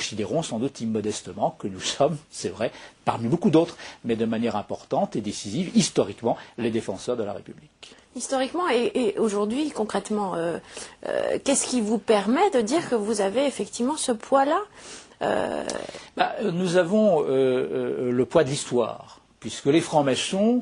considérons sans doute immodestement que nous sommes, c'est vrai, parmi beaucoup d'autres, mais de manière importante et décisive, historiquement, les défenseurs de la République. Historiquement et aujourd'hui, concrètement, qu'est-ce qui vous permet de dire que vous avez effectivement ce poids-là Nous avons le poids de l'histoire. Puisque les francs-maçons,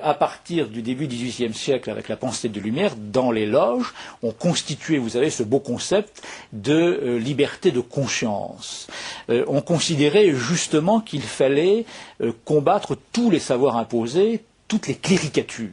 à partir du début du XVIIIe siècle, avec la pensée de Lumière, dans les loges, ont constitué, vous savez, ce beau concept de liberté de conscience. On considérait justement qu'il fallait combattre tous les savoirs imposés, toutes les cléricatures.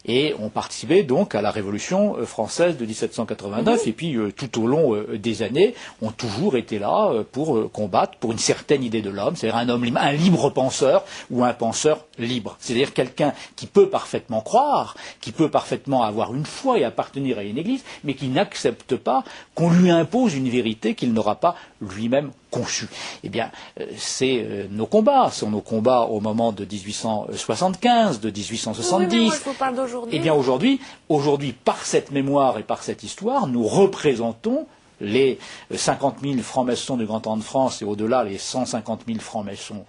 Et on participait donc à la Révolution française de 1789 et puis tout au long des années ont toujours été là pour combattre pour une certaine idée de l'homme, c'est-à-dire un homme libre, un libre penseur ou un penseur libre. C'est-à-dire quelqu'un qui peut parfaitement croire, qui peut parfaitement avoir une foi et appartenir à une église, mais qui n'accepte pas qu'on lui impose une vérité qu'il n'aura pas lui-même conçue. Eh bien, c'est nos combats, sont nos combats au moment de 1875, de 1870. Oui, mais moi, je vous parle d'aujourd'hui. Eh bien, aujourd'hui, par cette mémoire et par cette histoire, nous représentons les 50 000 francs-maçons du Grand Orient de France et au-delà les 150 000 francs-maçons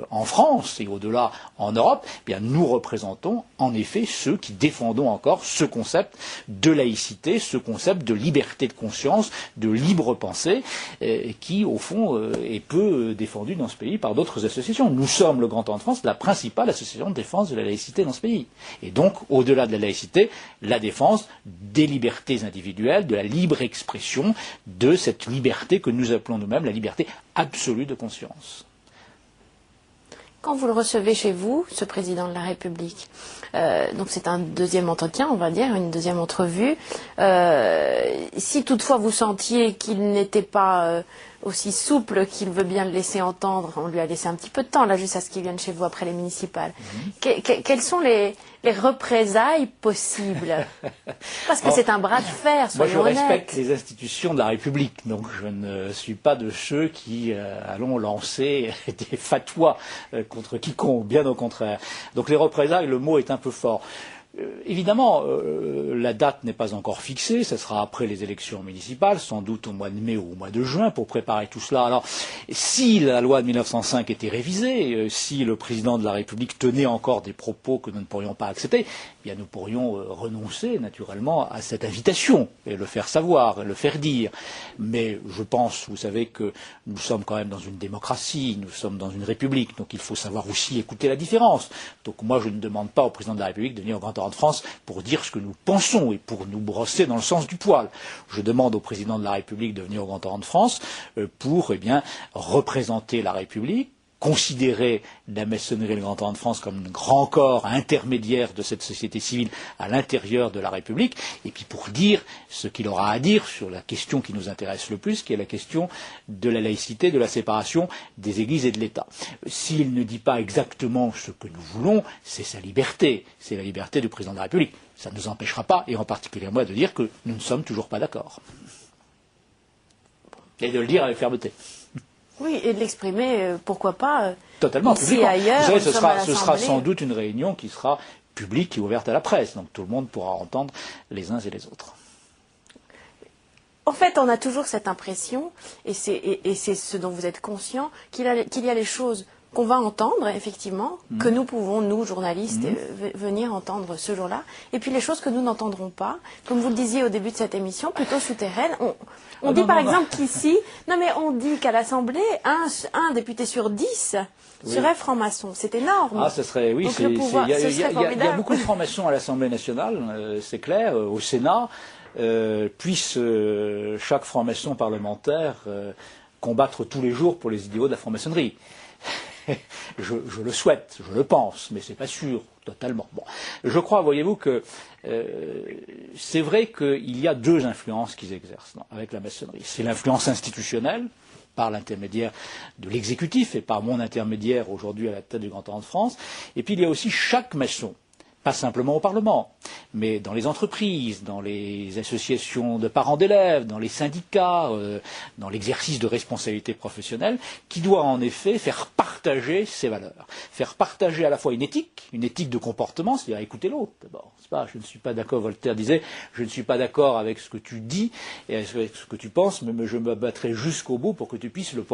en France et au-delà en Europe, eh bien nous représentons en effet ceux qui défendons encore ce concept de laïcité, ce concept de liberté de conscience, de libre pensée, qui au fond est peu défendu dans ce pays par d'autres associations. Nous sommes, le Grand Orient de France, la principale association de défense de la laïcité dans ce pays. Et donc, au-delà de la laïcité, la défense des libertés individuelles, de la libre expression, de cette liberté que nous appelons nous-mêmes la liberté absolue de conscience. Quand vous le recevez chez vous, ce président de la République, donc c'est un deuxième entretien, on va dire, une deuxième entrevue, si toutefois vous sentiez qu'il n'était pas aussi souple qu'il veut bien le laisser entendre, on lui a laissé un petit peu de temps là juste à ce qu'il vienne chez vous après les municipales, quelles sont les représailles possibles? Parce que c'est un bras de fer, soyons honnêtes. Moi je respecte les institutions de la République, donc je ne suis pas de ceux qui allons lancer des fatwas contre quiconque, bien au contraire. Donc les représailles, le mot est un peu fort. Évidemment, la date n'est pas encore fixée, ce sera après les élections municipales, sans doute au mois de mai ou au mois de juin, pour préparer tout cela. Alors, si la loi de 1905 était révisée, si le président de la République tenait encore des propos que nous ne pourrions pas accepter, eh bien nous pourrions renoncer naturellement à cette invitation et le faire savoir, et le faire dire. Mais je pense, vous savez, que nous sommes quand même dans une démocratie, nous sommes dans une république, donc il faut savoir aussi écouter la différence. Donc moi je ne demande pas au président de la République de venir au Grand Orient de France pour dire ce que nous pensons et pour nous brosser dans le sens du poil. Je demande au président de la République de venir au Grand Orient de France pour représenter la République, considérer la maçonnerie et le Grand Orient de France comme un grand corps intermédiaire de cette société civile à l'intérieur de la République, et puis pour dire ce qu'il aura à dire sur la question qui nous intéresse le plus, qui est la question de la laïcité, de la séparation des églises et de l'État. S'il ne dit pas exactement ce que nous voulons, c'est sa liberté, c'est la liberté du président de la République. Ça ne nous empêchera pas, et en particulier moi, de dire que nous ne sommes toujours pas d'accord. Et de le dire avec fermeté. Oui, et de l'exprimer, pourquoi pas, totalement ici et ailleurs. Vous savez, ce sera sans doute une réunion qui sera publique et ouverte à la presse, donc tout le monde pourra entendre les uns et les autres. En fait, on a toujours cette impression, et c'est ce dont vous êtes conscient, qu'il y a les choses qu'on va entendre, effectivement, que nous pouvons, nous, journalistes, venir entendre ce jour-là, et puis les choses que nous n'entendrons pas, comme vous le disiez au début de cette émission, plutôt souterraines. On dit par exemple qu'ici, on dit qu'à l'Assemblée, un député sur 10 serait franc-maçon. C'est énorme. Ah, ce serait, oui, il y a beaucoup de francs-maçons à l'Assemblée nationale, c'est clair, au Sénat, puisse chaque franc-maçon parlementaire combattre tous les jours pour les idéaux de la franc-maçonnerie. Je le souhaite, je le pense, mais c'est pas sûr totalement. Bon, je crois, voyez-vous, que c'est vrai qu'il y a deux influences qu'ils exercent avec la maçonnerie. C'est l'influence institutionnelle, par l'intermédiaire de l'exécutif et par mon intermédiaire aujourd'hui à la tête du Grand Orient de France. Et puis il y a aussi chaque maçon, pas simplement au Parlement, mais dans les entreprises, dans les associations de parents d'élèves, dans les syndicats, dans l'exercice de responsabilité professionnelle, qui doit en effet faire partie partager ses valeurs. Faire partager à la fois une éthique de comportement, c'est-à-dire écouter l'autre. D'abord, c'est pas, je ne suis pas d'accord, Voltaire disait, je ne suis pas d'accord avec ce que tu dis et avec ce que tu penses, mais je me battrai jusqu'au bout pour que tu puisses le penser.